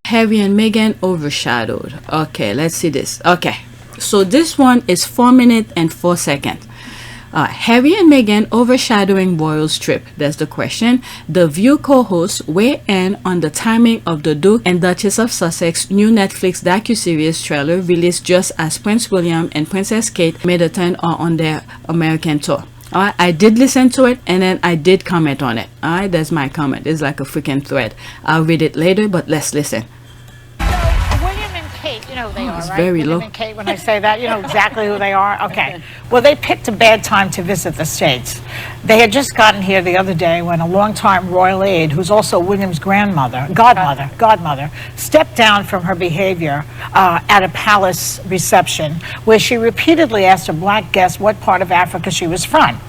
Harry and Meghan overshadowed. Okay, let's see this. Okay, so this one is 4 minutes and 4 seconds. Harry and Meghan overshadowing royal trip. That's the question. The View co-hosts weigh in on the timing of the Duke and Duchess of Sussex new Netflix docuseries trailer released just as Prince William and Princess Kate made a turn on their American tour. Alright, I did listen to it and then I did comment on it. Alright, that's my comment. It's like a freaking thread. I'll read it later, but let's listen. You know who they are, it's right? very William low. and Kate, when I say that, you know exactly who they are? Okay. Well, they picked a bad time to visit the States. They had just gotten here the other day when a longtime royal aide, who's also William's godmother, stepped down from her behavior at a palace reception where she repeatedly asked a black guest what part of Africa she was from.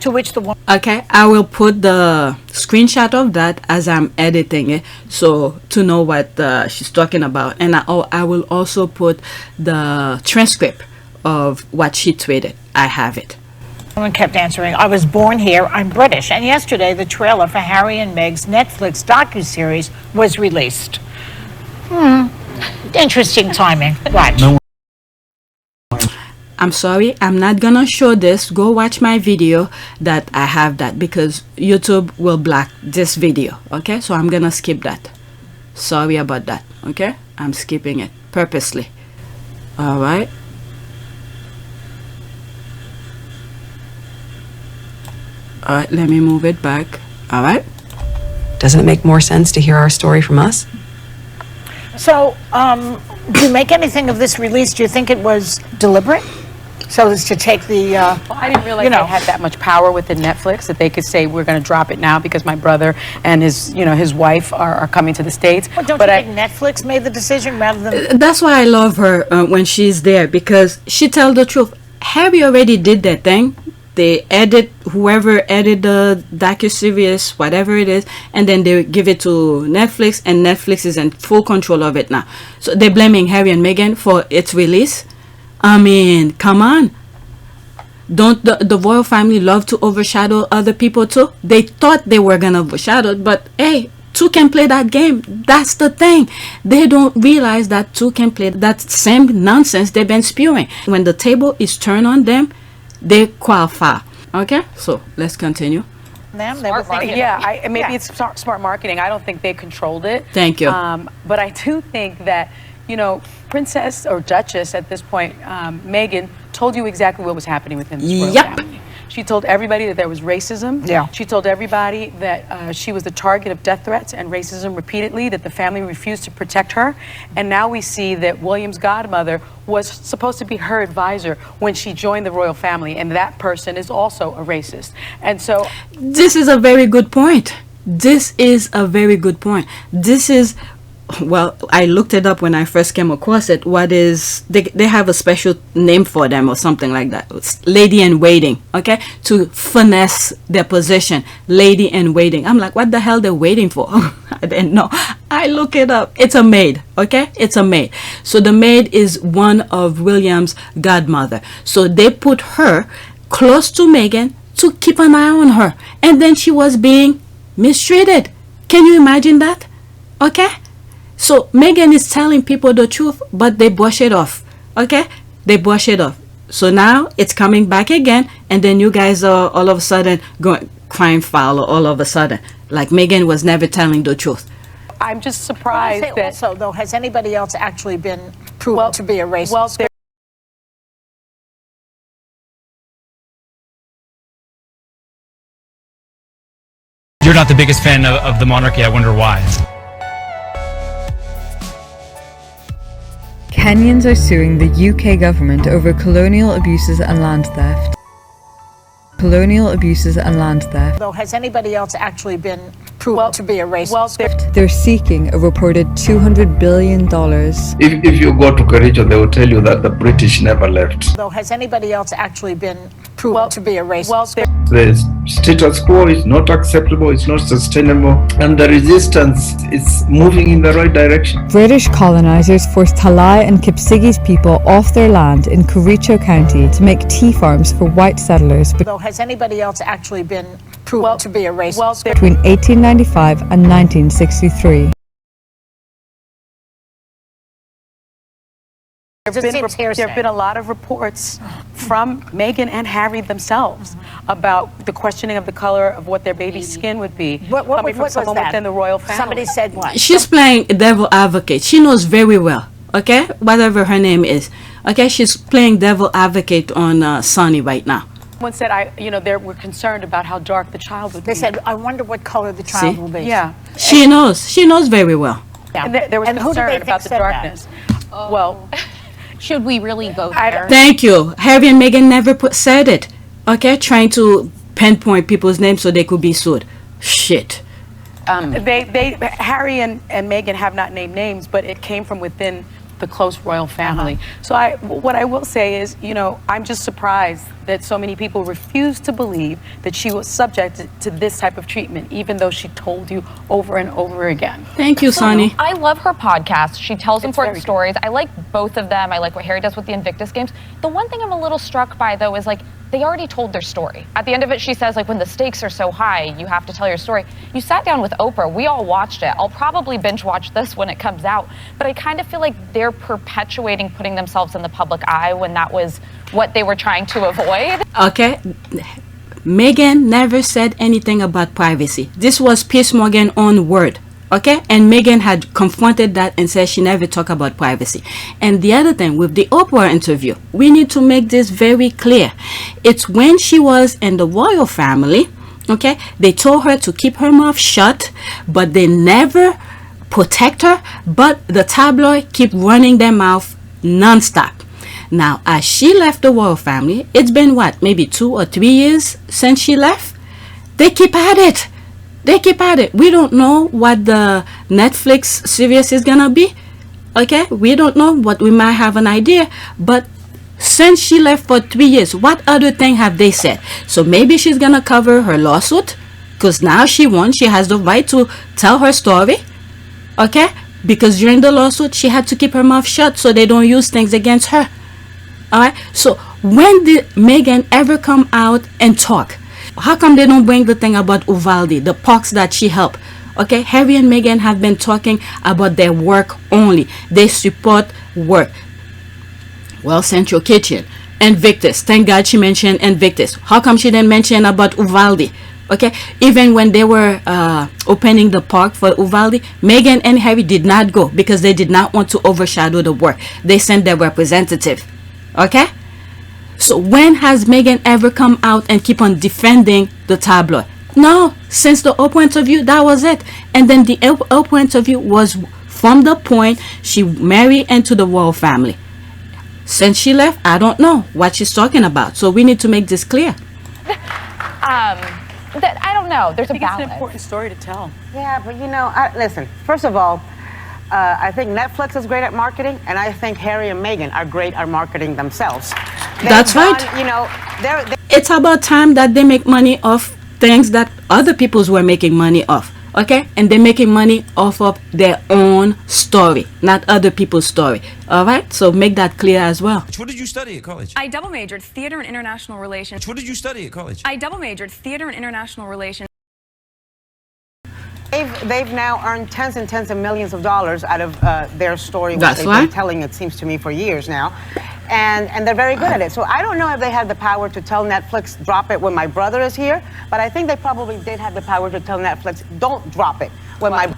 To which the woman... Okay, I will put the screenshot of that as I'm editing it, so to know what she's talking about, and I will also put the transcript of what she tweeted. I have it. The woman kept answering, "I was born here, I'm British." And yesterday, the trailer for Harry and Meg's Netflix docuseries was released. Interesting timing. Watch. No. I'm sorry, I'm not gonna show this. Go watch my video that I have that because YouTube will block this video. Okay, so I'm gonna skip that. Sorry about that. Okay, I'm skipping it purposely. All right. All right, let me move it back. All right. Doesn't it make more sense to hear our story from us? So, do you make anything of this release? Do you think it was deliberate? So as to take the, Well, I didn't realize they had that much power within Netflix that they could say we're going to drop it now because my brother and his wife are coming to the States. Well, don't you think Netflix made the decision rather than... That's why I love her when she's there, because she tells the truth. Harry already did that thing. They edit, whoever edited the docuseries, whatever it is, and then they give it to Netflix, and Netflix is in full control of it now. So they're blaming Harry and Meghan for its release. I mean, come on. Don't the royal family love to overshadow other people too? They thought they were gonna overshadow, but hey, two can play that game. That's the thing. They don't realize that two can play that same nonsense they've been spewing. When the table is turned on them, they qualify. Okay, so let's continue. Them, they were thinking, maybe it's smart marketing. I don't think they controlled it. Thank you. But I do think that, Princess or Duchess at this point, Meghan, told you exactly what was happening within this royal family. She told everybody that there was racism. Yeah. She told everybody that she was the target of death threats and racism repeatedly, that the family refused to protect her. And now we see that William's godmother was supposed to be her advisor when she joined the royal family, and that person is also a racist. And so... This is a very good point. This is a very good point. This is... Well, I looked it up when I first came across it. What is they have a special name for them or something like that. It's lady in waiting, okay? To finesse their position, lady in waiting. I'm like, what the hell they're waiting for? I didn't know. I look it up. It's a maid, okay? It's a maid. So the maid is one of William's godmother. So they put her close to Meghan to keep an eye on her, and then she was being mistreated. Can you imagine that? Okay? So Meghan is telling people the truth, but they brush it off. Okay? They brush it off. So now it's coming back again, and then you guys are all of a sudden going crime foul all of a sudden. Like Meghan was never telling the truth. I'm just surprised that... Also, though, has anybody else actually been proven to be a racist? Well, You're not the biggest fan of the monarchy. I wonder why. Kenyans are suing the UK government over colonial abuses and land theft. Colonial abuses and land theft. Though, has anybody else actually been proven to be a racist? They're seeking a reported $200 billion. If you go to Kericho, they will tell you that the British never left. Though, has anybody else actually been proven to be a racist? The status quo is not acceptable, it's not sustainable, and the resistance is moving in the right direction. British colonizers forced Talai and Kipsige's people off their land in Kericho County to make tea farms for white settlers. Though, has anybody else actually been proven to be a racist? Between 1895 and 1963. It's There have been a lot of reports from Meghan and Harry themselves about the questioning of the color of what their baby's skin would be coming from someone within the royal family. Somebody said what? She's playing devil advocate. She knows very well, okay, whatever her name is. Okay, she's playing devil advocate on Sonny right now. Someone said, they were concerned about how dark the child would be. They said, I wonder what color the child See? will be. Yeah. She knows. She knows very well. And there was And who do they concern think about the said that? darkness. Well, Should we really go there? Thank you. Harry and Meghan never said it. Okay, trying to pinpoint people's names so they could be sued. Shit. Harry and Meghan have not named names, but it came from within the close royal family. So what I will say is, I'm just surprised that so many people refuse to believe that she was subject to this type of treatment, even though she told you over and over again. Thank you, Sonny. I love her podcast. She tells important very stories. I like both of them. I like what Harry does with the Invictus games. The one thing I'm a little struck by, though, is they already told their story. At the end of it, she says, when the stakes are so high, you have to tell your story. You sat down with Oprah. We all watched it. I'll probably binge watch this when it comes out. But I kind of feel like they're perpetuating putting themselves in the public eye when that was what they were trying to avoid. Okay. Meghan never said anything about privacy. This was Piers Morgan's own word. Okay, and Meghan had confronted that and said she never talked about privacy. And the other thing with the Oprah interview, we need to make this very clear. It's when she was in the royal family, okay, they told her to keep her mouth shut, but they never protect her, but the tabloid keep running their mouth non-stop. Now, as she left the royal family, it's been what, maybe 2 or 3 years since she left? They keep at it. They keep at it. We don't know what the Netflix series is gonna be. Okay, we don't know, but we might have an idea. But since she left for 3 years, what other thing have they said? So maybe she's gonna cover her lawsuit, because now she won. She has the right to tell her story. Okay, because during the lawsuit she had to keep her mouth shut so they don't use things against her. All right. So when did Meghan ever come out and talk? How come they don't bring the thing about Uvalde, the parks that she helped? Okay, Harry and Meghan have been talking about their work only. They support work. Well, Central Kitchen, Invictus. Thank God she mentioned Invictus. How come she didn't mention about Uvalde? Okay, even when they were opening the park for Uvalde, Meghan and Harry did not go because they did not want to overshadow the work. They sent their representative. Okay. So when has Meghan ever come out and keep on defending the tabloid? No, since the Oprah interview, that was it. And then the Oprah interview was from the point she married into the royal family. Since she left, I don't know what she's talking about. So we need to make this clear. I don't know. There's a balance. It's an important story to tell. Yeah, but listen, first of all, I think Netflix is great at marketing, and I think Harry and Meghan are great at marketing themselves. That's right. It's about time that they make money off things that other people's were making money off. Okay, and they're making money off of their own story, not other people's story. All right, so make that clear as well. What did you study at college? I double majored theater and international relations. What did you study at college? I double majored theater and international relations. They've now earned tens and tens of millions of dollars out of their story, which That's they've right. been telling, it seems to me, for years now. And they're very good at it. So I don't know if they had the power to tell Netflix, drop it when my brother is here, but I think they probably did have the power to tell Netflix, don't drop it when my...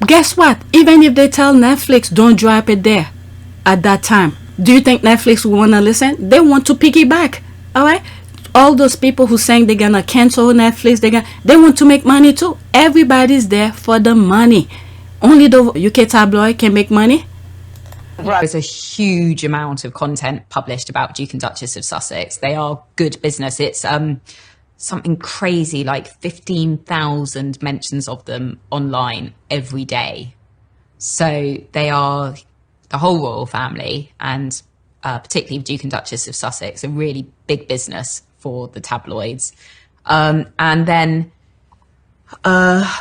Guess what? Even if they tell Netflix, don't drop it there at that time, do you think Netflix will want to listen? They want to piggyback. All right? All those people who saying they're gonna cancel Netflix, they want to make money too. Everybody's there for the money. Only the UK tabloid can make money. There's a huge amount of content published about Duke and Duchess of Sussex. They are good business. It's something crazy like 15,000 mentions of them online every day. So they are the whole royal family, and particularly Duke and Duchess of Sussex, a really big business for the tabloids. And then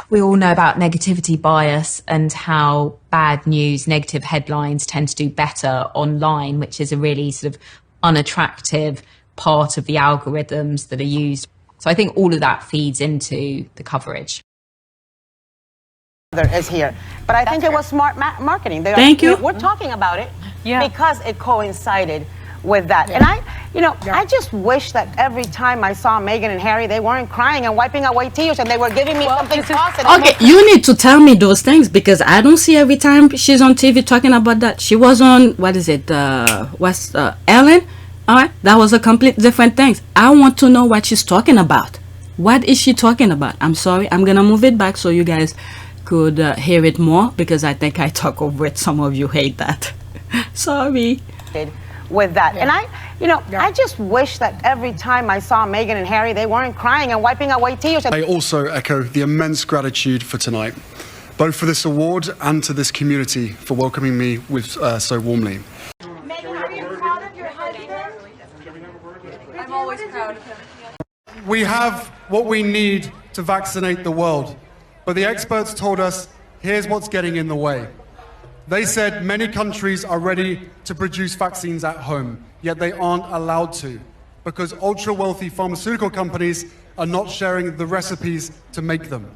we all know about negativity bias and how bad news, negative headlines tend to do better online, which is a really sort of unattractive part of the algorithms that are used. So I think all of that feeds into the coverage. Is here. But I think it was smart marketing. Thank you. We're talking about it because it coincided with that. And I just wish that every time I saw Meghan and Harry, they weren't crying and wiping away tears and they were giving me something positive. Okay, you need to tell me those things because I don't see every time she's on TV talking about that. She was on, what is it, Ellen? All right, that was a complete different thing. I want to know what she's talking about. What is she talking about? I'm sorry, I'm going to move it back so you guys could hear it more because I think I talk over it. Some of you hate that. Sorry. With that. And I just wish that every time I saw Meghan and Harry, they weren't crying and wiping away tears. I also echo the immense gratitude for tonight, both for this award and to this community for welcoming me with so warmly. Meghan, are you proud of your husband? I'm always proud of him. We have what we need to vaccinate the world, but the experts told us, here's what's getting in the way. They said many countries are ready to produce vaccines at home, yet they aren't allowed to, because ultra-wealthy pharmaceutical companies are not sharing the recipes to make them.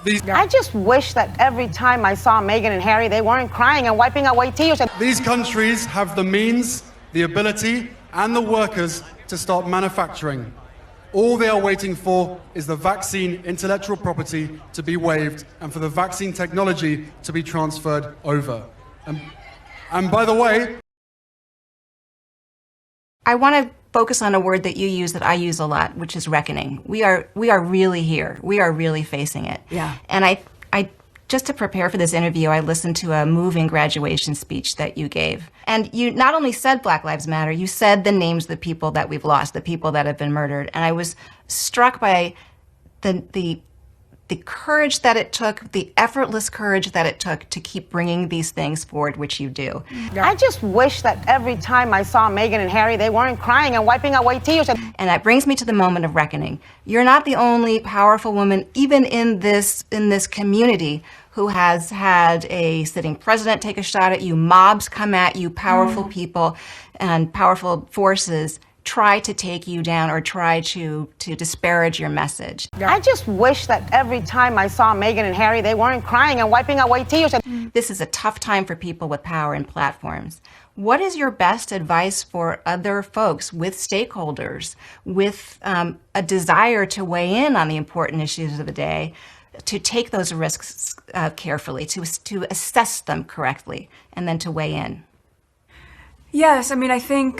I just wish that every time I saw Meghan and Harry, they weren't crying and wiping away tears. These countries have the means, the ability, and the workers to start manufacturing. All they are waiting for is the vaccine intellectual property to be waived and for the vaccine technology to be transferred over. And by the way, I want to focus on a word that you use that I use a lot, which is reckoning. We are really here. We are really facing it. Yeah. And I just to prepare for this interview, I listened to a moving graduation speech that you gave. And you not only said Black Lives Matter, you said the names of the people that we've lost, the people that have been murdered. And I was struck by the courage that it took, the effortless courage that it took to keep bringing these things forward, which you do. I just wish that every time I saw Meghan and Harry, they weren't crying and wiping away tears. And that brings me to the moment of reckoning. You're not the only powerful woman, even in this community, who has had a sitting president take a shot at you, mobs come at you, powerful people and powerful forces try to take you down or try to disparage your message. I just wish that every time I saw Meghan and Harry, they weren't crying and wiping away tears. This is a tough time for people with power and platforms. What is your best advice for other folks with stakeholders, with a desire to weigh in on the important issues of the day, to take those risks carefully, to assess them correctly, and then to weigh in? Yes, I mean, I think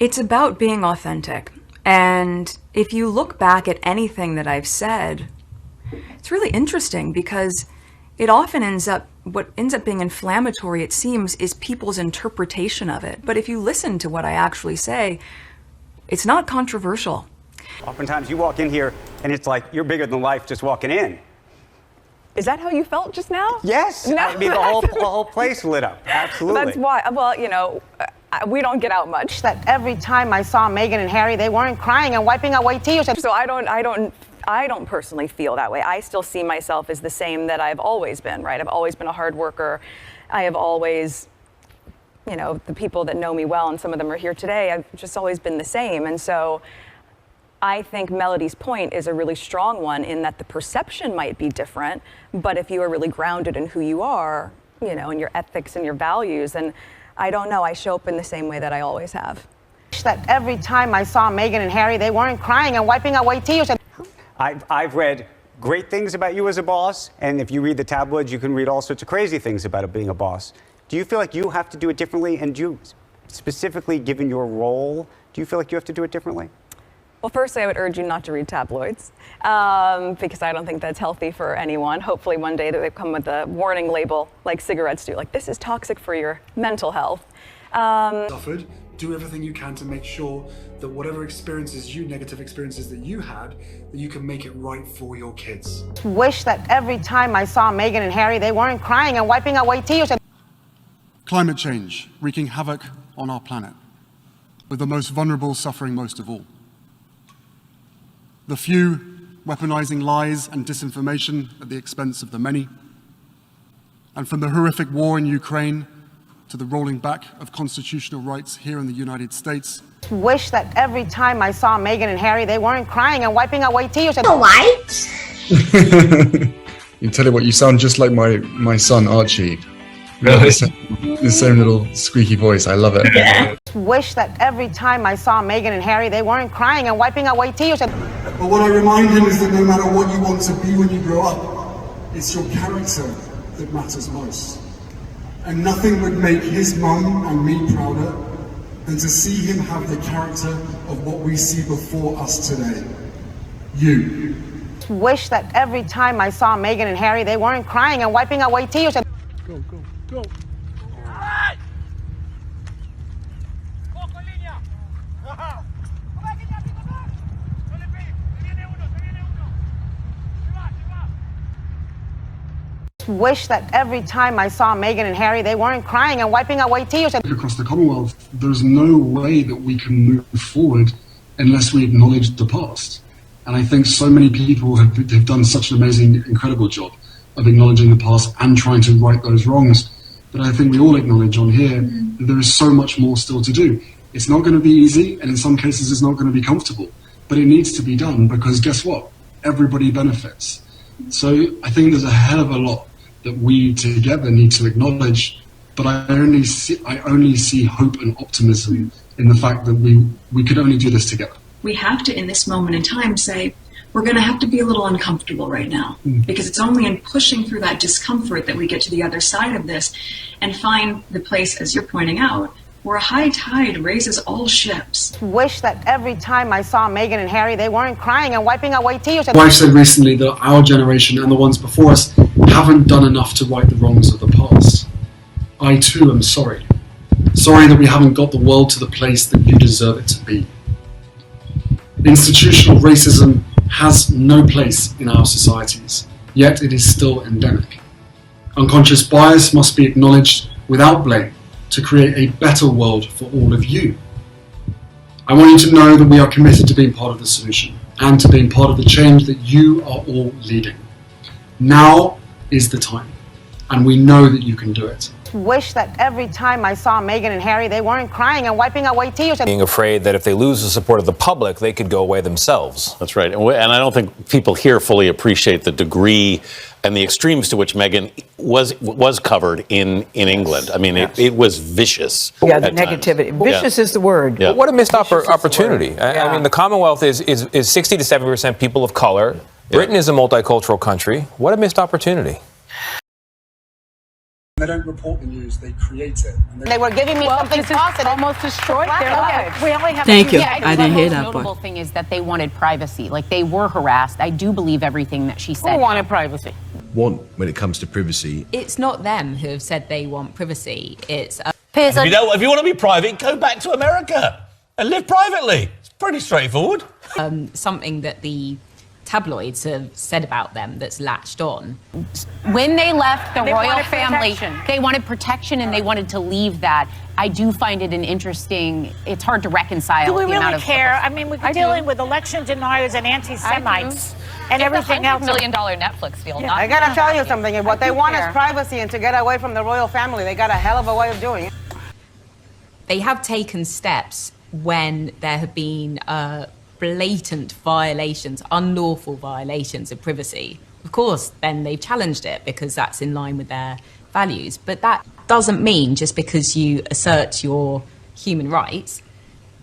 it's about being authentic. And if you look back at anything that I've said, it's really interesting because it often what ends up being inflammatory, it seems, is people's interpretation of it. But if you listen to what I actually say, it's not controversial. Oftentimes you walk in here and it's like you're bigger than life just walking in. Is that how you felt just now? Yes. No. I mean, the whole place lit up. Absolutely. That's why. Well, you know, we don't get out much. That every time I saw Meghan and Harry, they weren't crying and wiping away tears. So I don't personally feel that way. I still see myself as the same that I've always been, right? I've always been a hard worker. I have always, you know, the people that know me well, and some of them are here today, I've just always been the same. And so I think Melody's point is a really strong one in that the perception might be different, but if you are really grounded in who you are, you know, and your ethics and your values, and I don't know, I show up in the same way that I always have. That every time I saw Meghan and Harry, they weren't crying and wiping away tears. I've read great things about you as a boss, and if you read the tabloids, you can read all sorts of crazy things about it being a boss. Do you feel like you have to do it differently? And do you, specifically given your role, do you feel like you have to do it differently? Well, firstly, I would urge you not to read tabloids because I don't think that's healthy for anyone. Hopefully one day they come with a warning label like cigarettes do, like this is toxic for your mental health. Suffered. Do everything you can to make sure that whatever negative experiences that you had, that you can make it right for your kids. Wish that every time I saw Meghan and Harry, they weren't crying and wiping away tears. Climate change wreaking havoc on our planet, with the most vulnerable suffering most of all. The few weaponizing lies and disinformation at the expense of the many. And from the horrific war in Ukraine to the rolling back of constitutional rights here in the United States. Wish that every time I saw Meghan and Harry, they weren't crying and wiping away tears. White You tell you what, you sound just like my son Archie. Really? The same little squeaky voice. I love it. Wish that every time I saw Meghan and Harry, they weren't crying and wiping away tears. But what I remind him is that no matter what you want to be when you grow up, it's your character that matters most. And nothing would make his mum and me prouder than to see him have the character of what we see before us today. You. Wish that every time I saw Meghan and Harry, they weren't crying and wiping away tears. Go, go, go. Wish that every time I saw Meghan and Harry, they weren't crying and wiping away tears. Across the Commonwealth, there's no way that we can move forward unless we acknowledge the past. And I think so many people have done such an amazing, incredible job of acknowledging the past and trying to right those wrongs. But I think we all acknowledge on here that there is so much more still to do. It's not going to be easy, and in some cases it's not going to be comfortable. But it needs to be done because guess what? Everybody benefits. So I think there's a hell of a lot that we together need to acknowledge, but I only see hope and optimism in the fact that we could only do this together. We have to, in this moment in time, say, we're going to have to be a little uncomfortable right now, because it's only in pushing through that discomfort that we get to the other side of this and find the place, as you're pointing out, where a high tide raises all ships. Wish that every time I saw Meghan and Harry, they weren't crying and wiping away tears. My wife said recently that our generation and the ones before us haven't done enough to right the wrongs of the past. I too am sorry. Sorry that we haven't got the world to the place that you deserve it to be. Institutional racism has no place in our societies, yet it is still endemic. Unconscious bias must be acknowledged without blame to create a better world for all of you. I want you to know that we are committed to being part of the solution and to being part of the change that you are all leading. Now is the time, and we know that you can do it. Wish that every time I saw Meghan and Harry, they weren't crying and wiping away tears. Being afraid that if they lose the support of the public, they could go away themselves. That's right. And I don't think people here fully appreciate the degree and the extremes to which Meghan was covered in England. I mean, it was vicious. Yeah, the negativity. Vicious is the word. Yeah. What a missed opportunity. I mean, the Commonwealth is 60 to 70% people of color. Britain is a multicultural country. What a missed opportunity. They don't report the news, they create it. They were giving me something positive. Almost destroyed their lives. We only have Thank you. Yeah, I didn't hear that part. The notable part. thing is that they wanted privacy. Like, they were harassed. I do believe everything that she said. Who wanted privacy? Want, when it comes to privacy, It's not them who have said they want privacy. It's if you want to be private, go back to America and live privately. It's pretty straightforward. something that the tabloids have said about them that's latched on. When they left the They royal wanted family, protection. they wanted protection and they wanted to leave that. I do find it it's hard to reconcile. Do we the amount really of care? I mean, we're dealing with election deniers and anti-Semites and everything else. $100 million Netflix deal. I gotta tell you something. What they want is privacy, and to get away from the royal family, they got a hell of a way of doing it. They have taken steps when there have been blatant violations, unlawful violations of privacy. Of course, then they've challenged it because that's in line with their values. But that doesn't mean just because you assert your human rights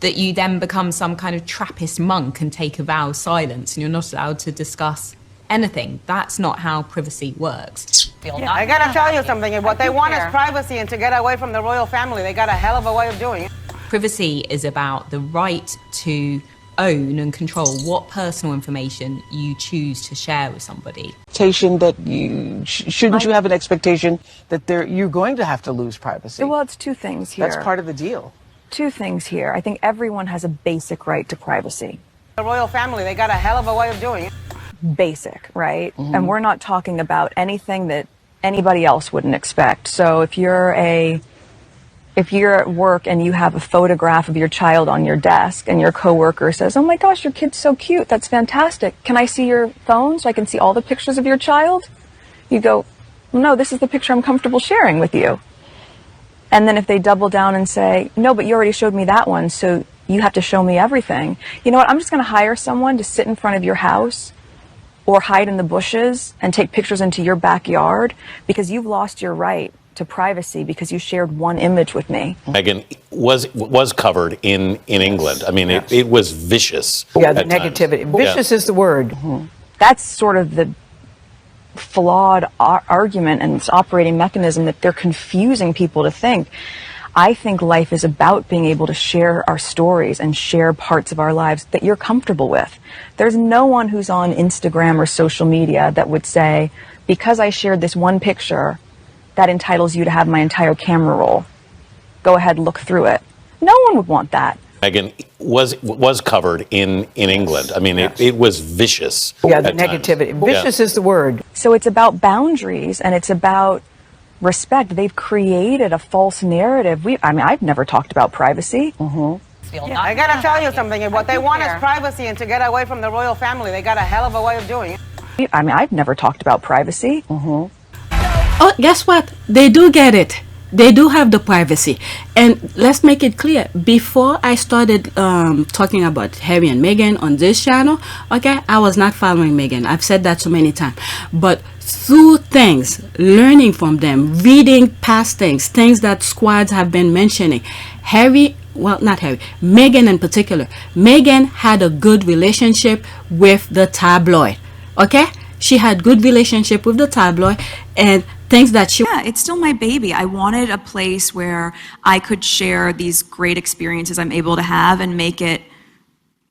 that you then become some kind of Trappist monk and take a vow of silence and you're not allowed to discuss anything. That's not how privacy works. I gotta tell you something. What they want is privacy, and to get away from the royal family, they got a hell of a way of doing it. Privacy is about the right to own and control what personal information you choose to share with somebody. Expectation that shouldn't you have an expectation that you're going to have to lose privacy? Well, it's two things here. That's part of the deal. Two things here. I think everyone has a basic right to privacy. The royal family, they got a hell of a way of doing it. Basic, right? And we're not talking about anything that anybody else wouldn't expect. So if you're at work and you have a photograph of your child on your desk and your coworker says, "Oh my gosh, your kid's so cute. That's fantastic. Can I see your phone so I can see all the pictures of your child?" You go, "No, this is the picture I'm comfortable sharing with you." And then if they double down and say, "No, but you already showed me that one, so you have to show me everything." You know what? I'm just going to hire someone to sit in front of your house or hide in the bushes and take pictures into your backyard because you've lost your right to privacy because you shared one image with me. Meghan was covered in England. I mean, it was vicious. Yeah, the at times. negativity. Vicious is the word. That's sort of the flawed argument and its operating mechanism that they're confusing people to think. I think life is about being able to share our stories and share parts of our lives that you're comfortable with. There's no one who's on Instagram or social media that would say, because I shared this one picture, that entitles you to have my entire camera roll. Go ahead, look through it. No one would want that. Meghan was covered in England. I mean, it was vicious. Yeah, the at negativity. times. Vicious is the word. So it's about boundaries and it's about respect. They've created a false narrative. I've never talked about privacy. I gotta tell you something. What they want is privacy, and to get away from the royal family, they got a hell of a way of doing it. I've never talked about privacy. Oh, guess what? They do get it. They do have the privacy. And let's make it clear. Before I started talking about Harry and Meghan on this channel, okay, I was not following Meghan. I've said that so many times. But through things, learning from them, reading past things that squads have been mentioning, Meghan in particular. Meghan had a good relationship with the tabloid. Okay? She had good relationship with the tabloid, and things that she... Yeah, it's still my baby. I wanted a place where I could share these great experiences I'm able to have and make it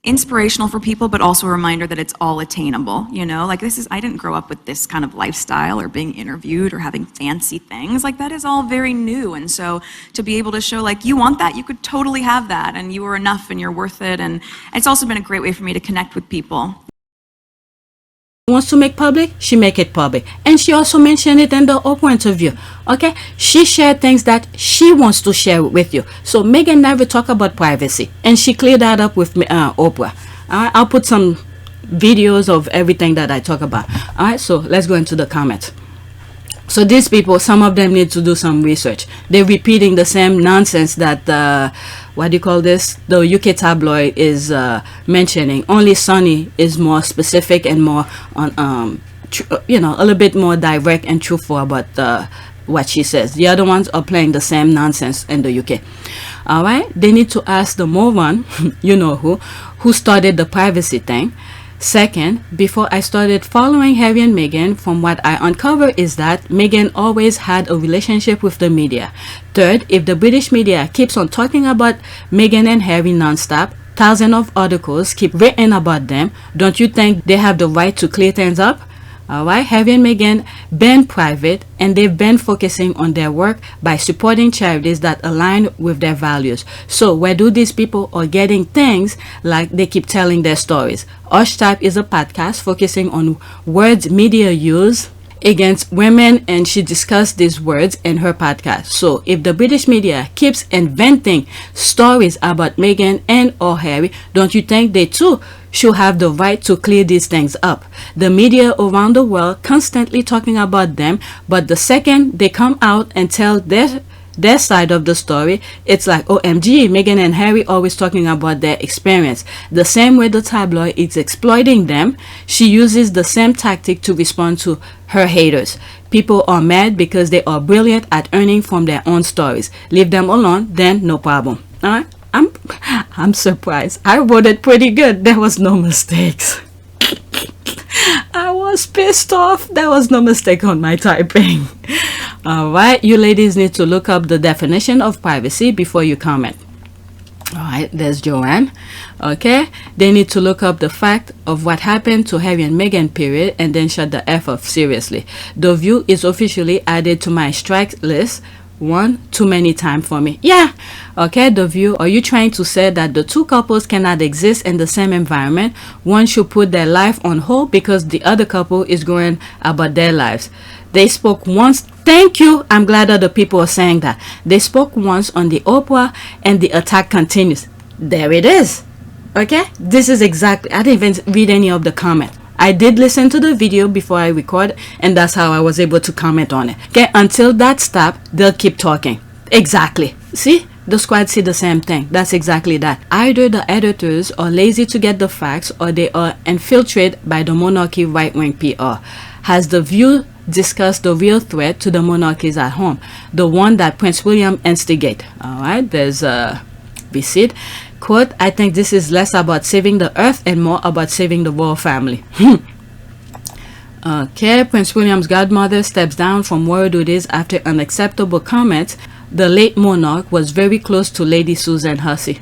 inspirational for people, but also a reminder that it's all attainable, you know? Like I didn't grow up with this kind of lifestyle or being interviewed or having fancy things. Like that is all very new. And so to be able to show like, you want that, you could totally have that and you are enough and you're worth it. And it's also been a great way for me to connect with people. Wants to make public, she make it public. And she also mentioned it in the Oprah interview. Okay, she shared things that she wants to share with you. So Meghan never talk about privacy, and she cleared that up with Oprah. I'll put some videos of everything that I talk about. All right, so let's go into the comments. So these people, some of them need to do some research. They're repeating the same nonsense that what do you call this? The UK tabloid is mentioning. Only Sunny is more specific and more on, a little bit more direct and truthful about what she says. The other ones are playing the same nonsense in the UK. All right, they need to ask the moron, you know who started the privacy thing. Second, before I started following Harry and Meghan, from what I uncovered is that Meghan always had a relationship with the media. Third, if the British media keeps on talking about Meghan and Harry nonstop, thousands of articles keep written about them, don't you think they have the right to clear things up? Alright, Harry and Meghan been private and they've been focusing on their work by supporting charities that align with their values. So where do these people are getting things like they keep telling their stories? Type is a podcast focusing on words media use against women, and she discussed these words in her podcast. So if the British media keeps inventing stories about Meghan and or Harry, don't you think they too should have the right to clear these things up? The media around the world constantly talking about them, but the second they come out and tell their side of the story, it's like, OMG, Meghan and Harry always talking about their experience. The same way the tabloid is exploiting them, she uses the same tactic to respond to her haters. People are mad because they are brilliant at earning from their own stories. Leave them alone, then no problem. All right, I'm surprised. I wrote it pretty good. There was no mistakes. I was pissed off. There was no mistake on my typing. Alright, you ladies need to look up the definition of privacy before you comment. Alright, there's Joanne. Okay, they need to look up the fact of what happened to Harry and Meghan, period, and then shut the F off. Seriously. The View is officially added to my strike list. One too many time for me. Yeah. Okay, The View, are you trying to say that the two couples cannot exist in the same environment? One should put their life on hold because the other couple is going about their lives. They spoke once. Thank you. I'm glad other people are saying that. They spoke once on the Oprah and the attack continues. There it is. Okay, this is exactly, I didn't even read any of the comments. I did listen to the video before I record, and that's how I was able to comment on it. Okay, until that stops, they'll keep talking. Exactly. See, The squad see the same thing. That's exactly that. Either the editors are lazy to get the facts, or they are infiltrated by the monarchy right-wing PR. Has The View discussed the real threat to the monarchies at home? The one that Prince William instigate. Alright, there's BASIN. Quote, I think this is less about saving the earth and more about saving the royal family. Okay, Prince William's godmother steps down from royal duties after unacceptable comments. The late monarch was very close to Lady Susan Hussey.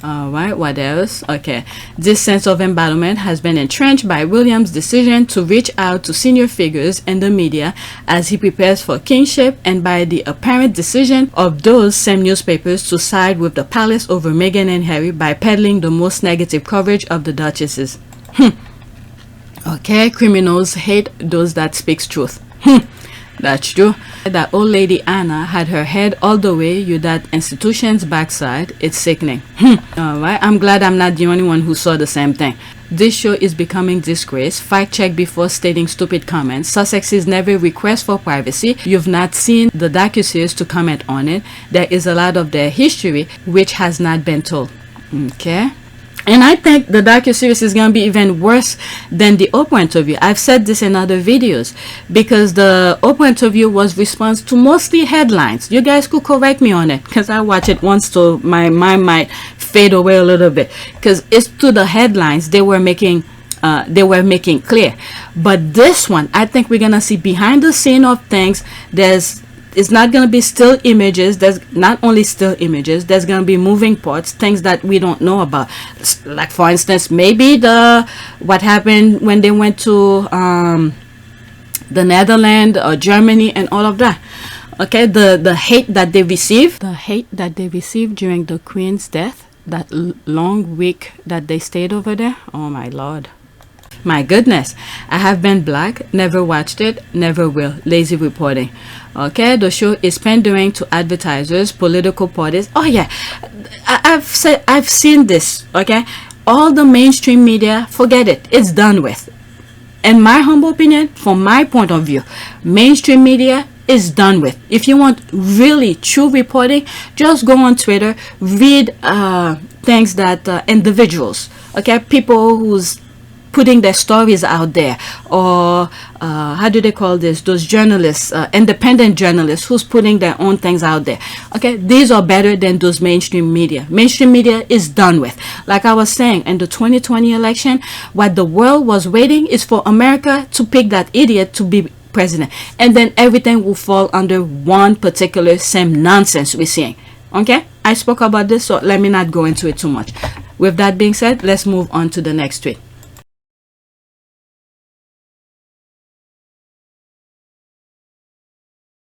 Alright, what else? Okay, this sense of embattlement has been entrenched by William's decision to reach out to senior figures in the media as he prepares for kingship, and by the apparent decision of those same newspapers to side with the palace over Meghan and Harry by peddling the most negative coverage of the duchesses. Okay, criminals hate those that speaks truth. That's true. That old lady Anna had her head all the way you that institution's backside. It's sickening. Alright, I'm glad I'm not the only one who saw the same thing. This show is becoming disgrace. Fact check before stating stupid comments. Sussex's never request for privacy. You've not seen the docuseries to comment on it. There is a lot of their history which has not been told. Okay. And I think the docuseries is going to be even worse than the Oprah interview. I've said this in other videos, because the Oprah interview was response to mostly headlines. You guys could correct me on it, because I watched it once, so my mind might fade away a little bit, because it's to the headlines they were making clear. But this one, I think we're going to see behind the scene of things. It's not going to be still images. There's not only still images, there's going to be moving parts, things that we don't know about. Like, for instance, maybe what happened when they went to the Netherlands or Germany and all of that. Okay, the hate that they received. The hate that they received during the Queen's death, that long week that they stayed over there. Oh my Lord. My goodness, I have been black, never watched it, never will. Lazy reporting. Okay, the show is pandering to advertisers, political parties. Oh yeah, I've seen this. Okay, all the mainstream media, forget it. It's done with. In my humble opinion, from my point of view, mainstream media is done with. If you want really true reporting, just go on Twitter, read things that individuals, okay, people who's putting their stories out there, or how do they call this, those journalists, independent journalists who's putting their own things out there. Okay, these are better than those mainstream media. Mainstream media is done with. Like I was saying, in the 2020 election, what the world was waiting is for America to pick that idiot to be president, and then everything will fall under one particular same nonsense we're seeing. Okay, I spoke about this, so let me not go into it too much. With that being said, let's move on to the next tweet.